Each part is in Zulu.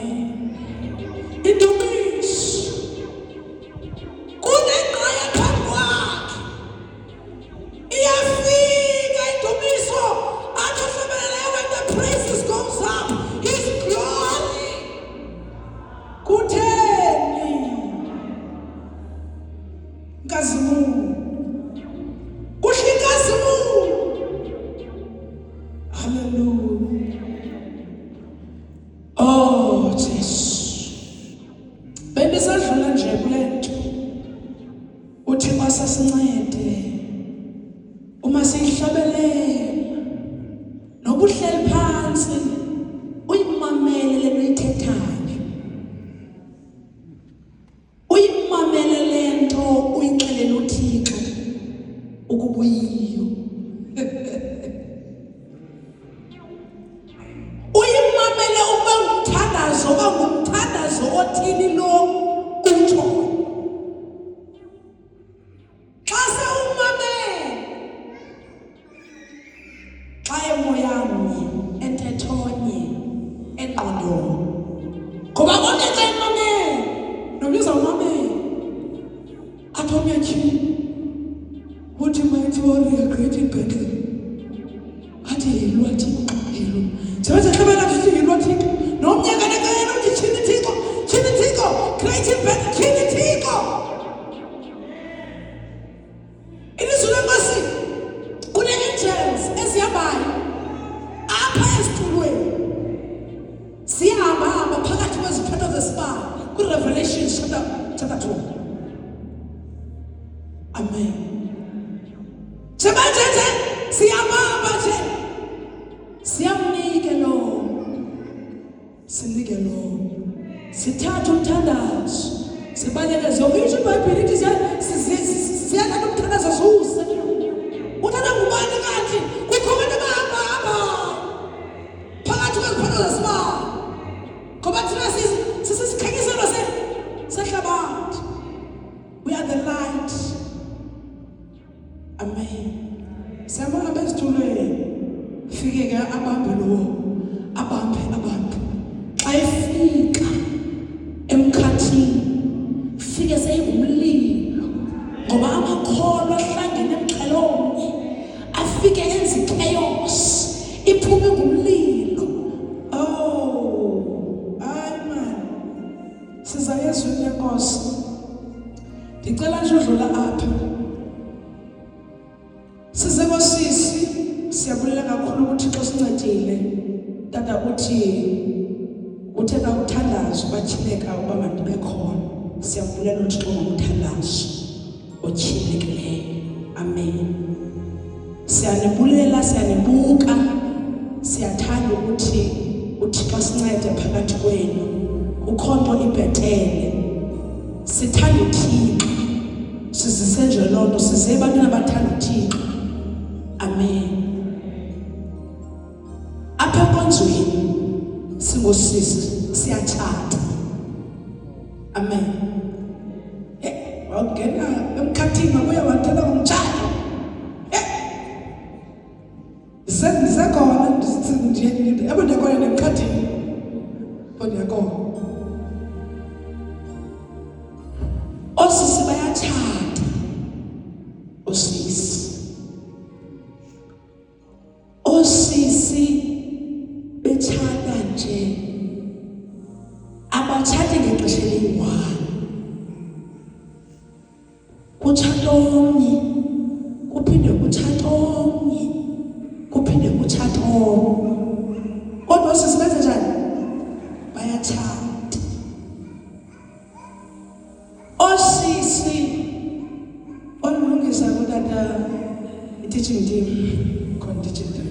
Amen. Indumiso. Kunenqaya phambi kwakhe. Iyafika indumiso. Athi hlabelele when the praises goes up. His glory. Kutheni. Nkazimulo. Kuhle nkazimulo. Hallelujah. Oh, Jesus. Bendisadlula nje kulento. Uthi masasincede. Uma sihlabelela. Nobuhleli phansi. Uyimamele lento ithethayo. Uyimamele lento uyixelela uThixo ukubuyiyo. Uyimamele uba ngumthandazo othini lo utsho. Xa sewumamele, xa emoyamnye, entethonye, engqondweni. Ngoba konke xa emamele, nobiza umamele. Athi omnyatyhini, uthi mighty warrior, great in battle. Athi yilwa Thixo, yilwa. Sebenza hlabela sithi yilwa Thixo. Nomnyaka nekayena uthi tyhini Thixo, great in battle, tyhini Thixo. Ilizwi lenkosi kune-angels ezihambayo apha esitulweni. Zihamba phakathi kweziphetho zesibane kwiRevelation chapter 2. Amen. Sebenze nje siyahamba nje. Siyamnike lo. Sinike lo. Sithatha umthandazo. Sibalele zonke iBhayibheli ithi siyathatha umthandazo suse. Uthanda ngubani kanti? Kukho abantu abahamba phakathi kweziphetho zesibane. Ngoba thina sisisikhenyiselo sehlabathi. We are the light. Amen. Siyabona bezithulweni. Fike ke abambe lo. Abambe. Xa efika emkhathini. Fike seyingumlilo. Ngoba amakholwa ahlangene emxhelomnye. Afike enze chaos. Iphume ngumlilo. Oh, amen. Siza ezweni lenkosi. Ndicela nje udlula apha. Size kosisi, siyabulela kakhulu ukuthi Thixo sincedile. Tata uthe kakuthandazo batyhileka uba mandibe khona. Siyabulela uThixo ngomthandazo otyhilekileyo. Amen. Siyanibulela, siyanibuka. Siyathanda ukuthi uThixo sincede phakathi kwenu. Ukhonto ibhetele. Sithanda uThixo. Sizise nje loo nto, size ebantwini abathanda uThixo. Amen. Apha enkonzweni singosisi siyatshata. Amen. Wawungena emkhathini wabuya wathanda ngomtshato. Ndisekhona yabo ndiyakhona nemkhathini. Ndiyakhona. Osisi bayatshata. Osisi betshata nje. Abatshati ngexesha eliyi-1. Kutshata omnye, kuphinde kutshata omnye, kuphinde kutshata omnye. Kodwa osisi benza njani? Bayatshata. Osisi onilungisa kutata i-teaching team, khona teaching team.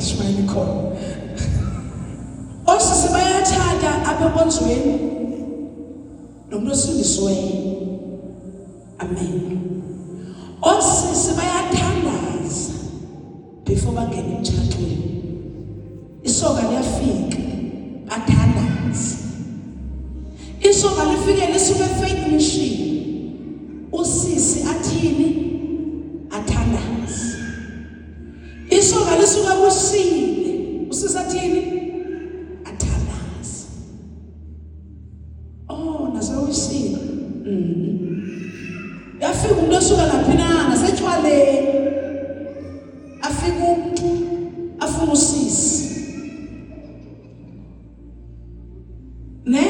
Shmayini khona. Osisi bayatshata apha enkonzweni nomuntu osindisiweyo. Amen. Osisi bayathandaza before bangene emtshatweni. Isoka liyafika bathandaza. Isoka lifike lisuke eFaith Mission. Usisi athini? Athandaza. Isoka lisuka kusile. Usisi athini? Athandaza. nasewisile. Yafika umuntu osuka lapha na nasetshwaleni. Afika umuntu afuna usisi. Ne?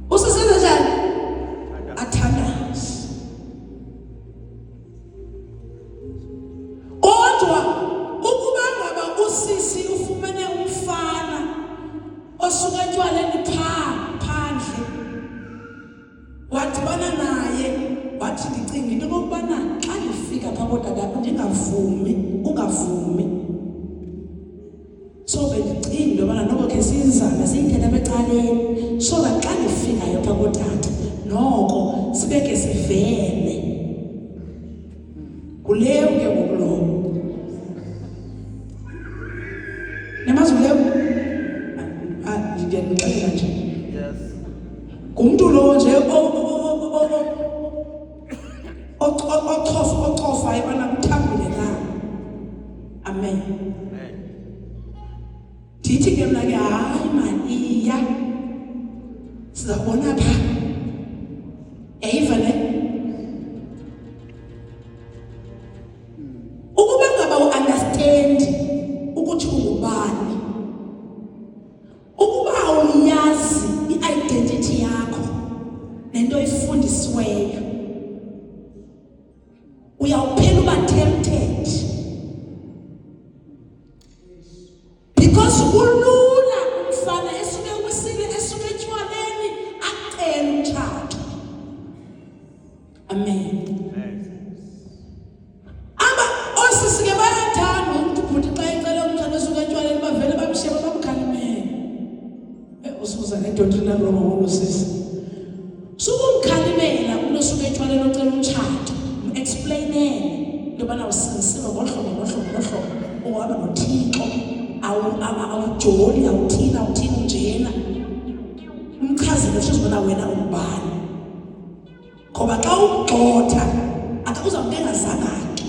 Usisenza njani? Athandaze. Kodwa ukuba ngaba usisi ufumene umfana osuka etshwaleni phandle, wadibana naye, wathi ndicinga into okubana xa ndifika phaa kodadakho ungavumi. So bendicinga into yobana noko ke sizame siyithetha apha ecaleni, so that xa ndifikayo phaa kotata noko sibeke sivele kuleyo ke ngokulowo. Nemazi kuleyo ndiyandixelela nje. Yes. Ngumntu lo nje ochofa ebana kuthambile na. Amen. Ndithi ke mna ke hayi mani iya sizabona pha. Yayiva le? Ukuba ngaba u-understand ukuthi ungubani, ukuba awuyazi i-identity yakho nento oyifundisiweyo, uyawuphela uba tempted. Because ulula umfana esuke kwisile esuke etshwaleni acela umtshato. Amen. Aba osisi ke bayathanda ukuthi ubuthi xa ecela umtshato esuke etshwaleni bavele bamshiye bamkhalimele. Usuza nedoctrine Roma ngosisi. Sukumkhalimela umuntu osuke etshwaleni ocela umtshato, explainele into bana usinsile ngohlobo uhamba noThixo. Awujoli awuthina njena. Umchazile usizibona wena ungubani. Ngoba xa ugxotha akuzawumuntu engazange.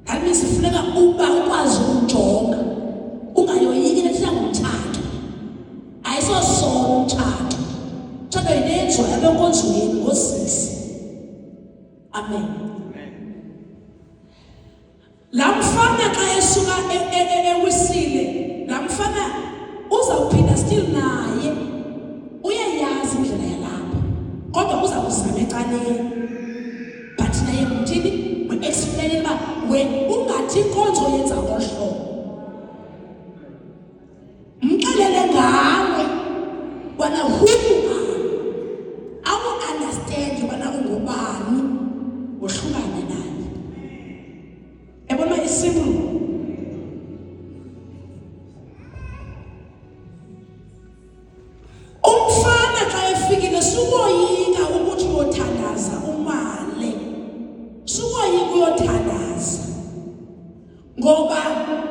That means kufuneka ukwazi ukujonga. Ungayoyiki nethina ngomtshato. Ayisosona umtshato. Umtshato yinenzo yabenkonzweni ngosisi. Amen. La mfana xa esuka ewisile, la mfana uzawuphinda still naye uyayazi indlela yalapha, kodwa uzawuzama ecaleni. But naye mthini we-explain uba ungathi inkonzo yenza ngohlobo, mxelele ngawe wana awu-understand ubana ungubani, wohlukane naye. Ebona isimple. Umfana xa efikile sukoyika ukuthi uyothandaza umale. Sukoyika uyothandaza. Ngoba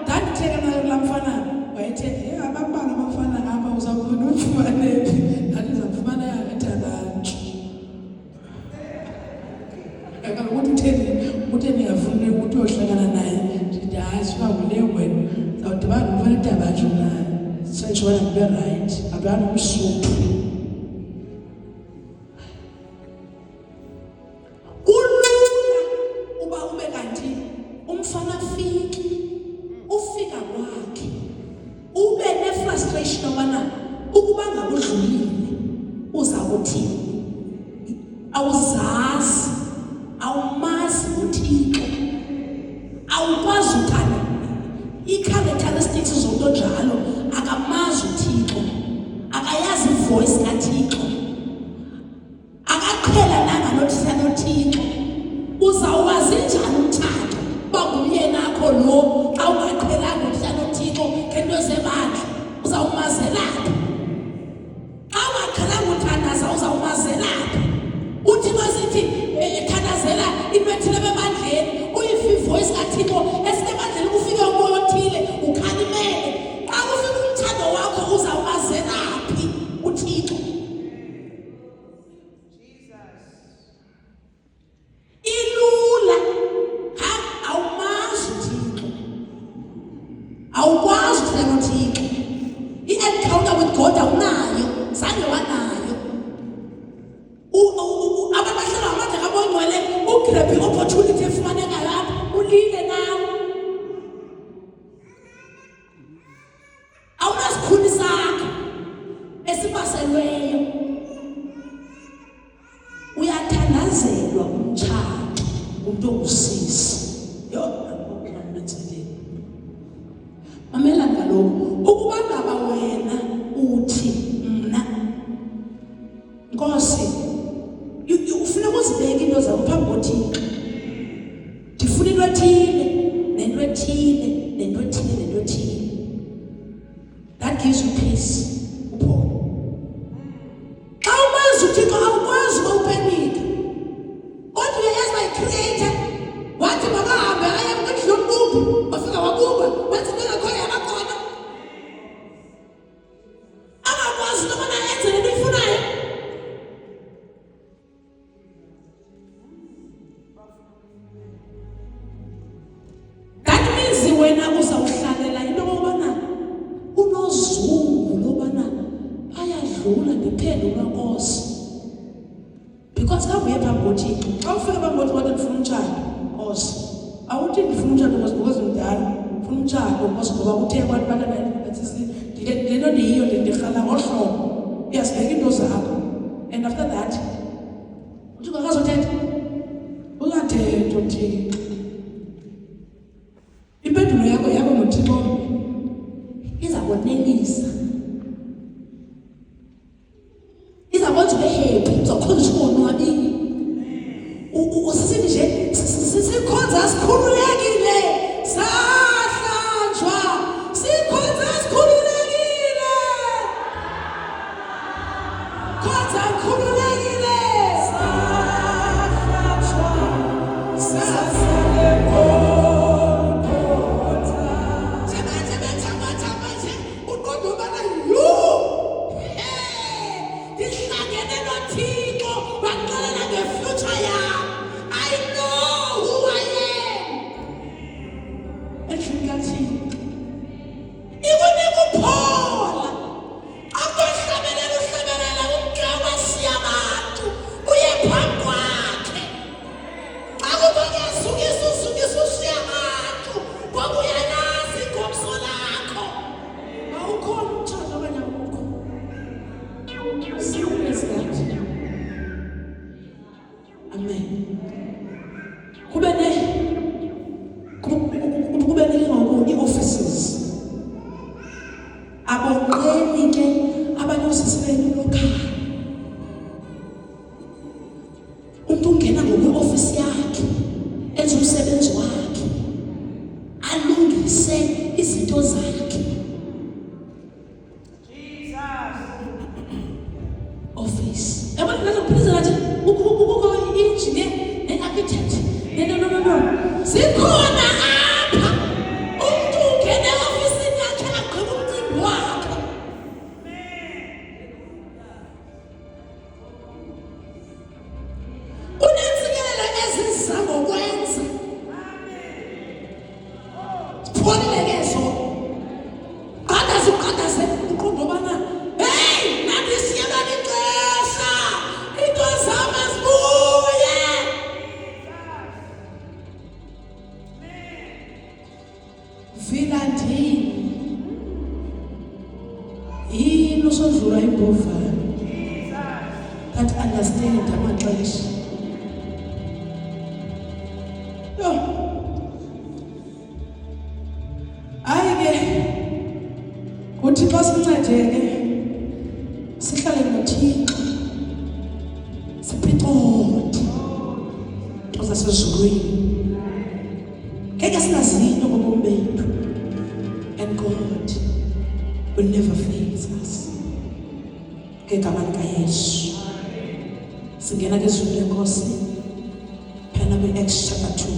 ndanditheka nayo la mfana wayethe abantwana abafana ngapha uzakubona umfumanephi. Ndathi uzamfumana yakathandathu. Ukuthi niyafuna ukuthi uyohlangana naye, ndithi hayi siba kule wena zawudibana nomfana edabatsho naye sentshona kube right abana umsuthu. Kulula uba ube kanti umfana ufika kwakhe ube ne-frustration obana ukuba ngakudlulile uza kuthini, awuzazi, awumazi uThixo, awukwazi uthanda ii-characteristics zomuntu onjalo, akamazi uThixo, akayazi ivoice kaThixo, akaqhelananga nothisa noThixo. Uzawuwazi njani umtshato uba ngumyenakho lo xa ungaqhelanga nothisa noThixo ngento zebandla? Uzawumazelaphi? Xa ungaqhelanga uthandaza uzawumazelaphi? uThixo sithi thandazela into ethile bebandleni, uyifa ivoice kaThixo esebandleni kufike umoya othile ukhalimele. Xa kufika umthando wakho uzawumazelaphi uThixo? Ilula awumazi uThixo, awukwazi ukuhlala noThixo. I-encounter with God awunayo, zange wanayo. peace upholo. Xa umazi uThixo awukwazi ukupenika. Kodwa uyayazi uba yi-creator wathi makahambe aye kwendlu yomlungu wafika wabuba wenza into engakhoyo yabakhona. Angakwazi into yobana enze le nto ifunayo. That means wena uzawuhlalela into yobana unozungu lobana bayadlula ndiphendula Nkosi. Because kabuye phambi koThixo xa ufika phambi koThixo wathi ndifuna umtshado Nkosi, awuthi ndifuna umtshado Nkosi because mdala, ndifuna umtshado Nkosi ngoba uthe kwathi bantwana le nto ndiyiyo ndirhala ngohlobo uyazibeka into zakho. And after that uThixo akazothetha, uzathetha uThixo. Impendulo yakho noThixo iza konelisa, izakwenza ube happy, uzokhonza ukonwabile. Usisithi nje sikhonza sikhululekile, sahlanjwa sikhonza sikhululekile, khonza sikhululekile, sahlanjwa saseleko. That understand amaxesha. Hayi ke uThixo sincedeke sihlale noThixo siphicothe into zasezulwini. Ngeke singazinto ngobomi bethu, and God will never fail us. Ngegama likaYesu singena kwizulu lenkosi phela kwi-Acts chapter 2.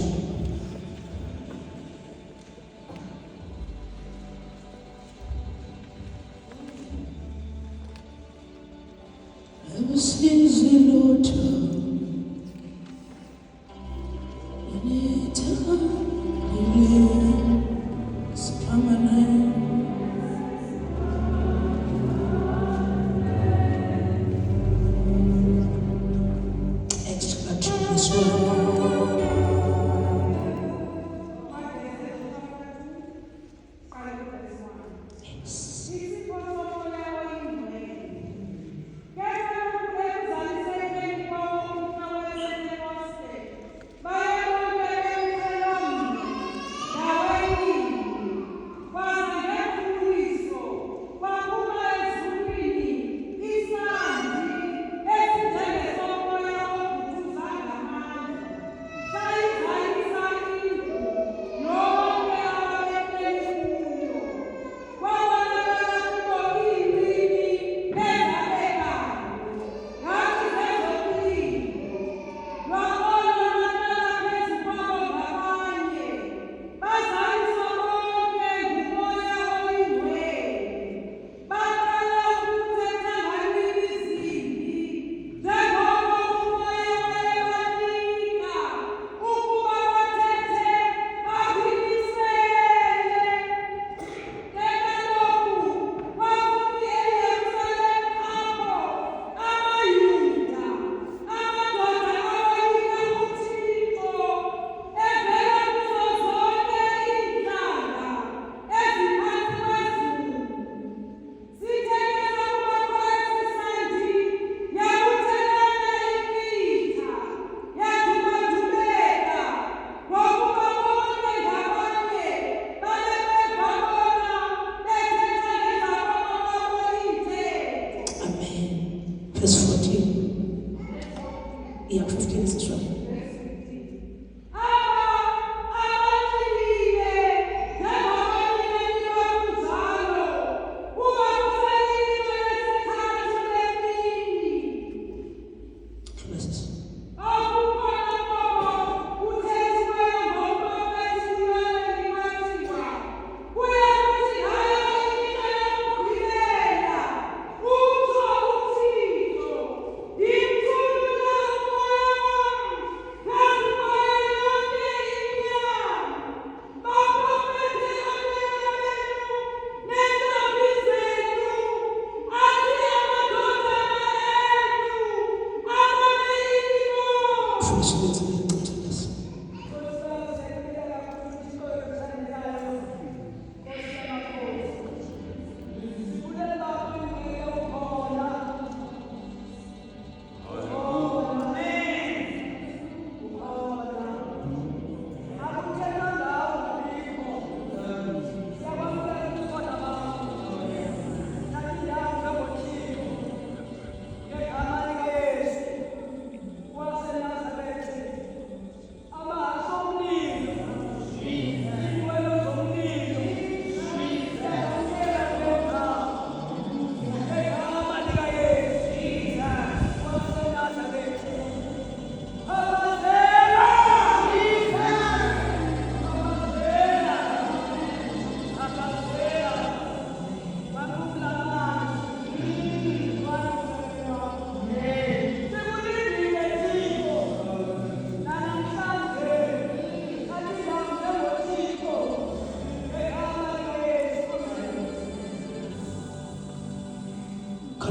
verse 14. Yeah, 15 is right.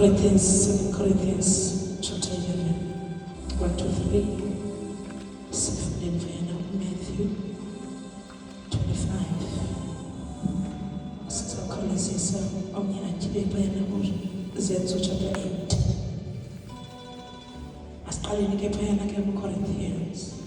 Corinthians chapter 11, 1 to 3, Matthew 25. Sasa Corinthians omnyana kibepayana Zenzo chapter 8. Asqaleni kepayana ke Corinthians.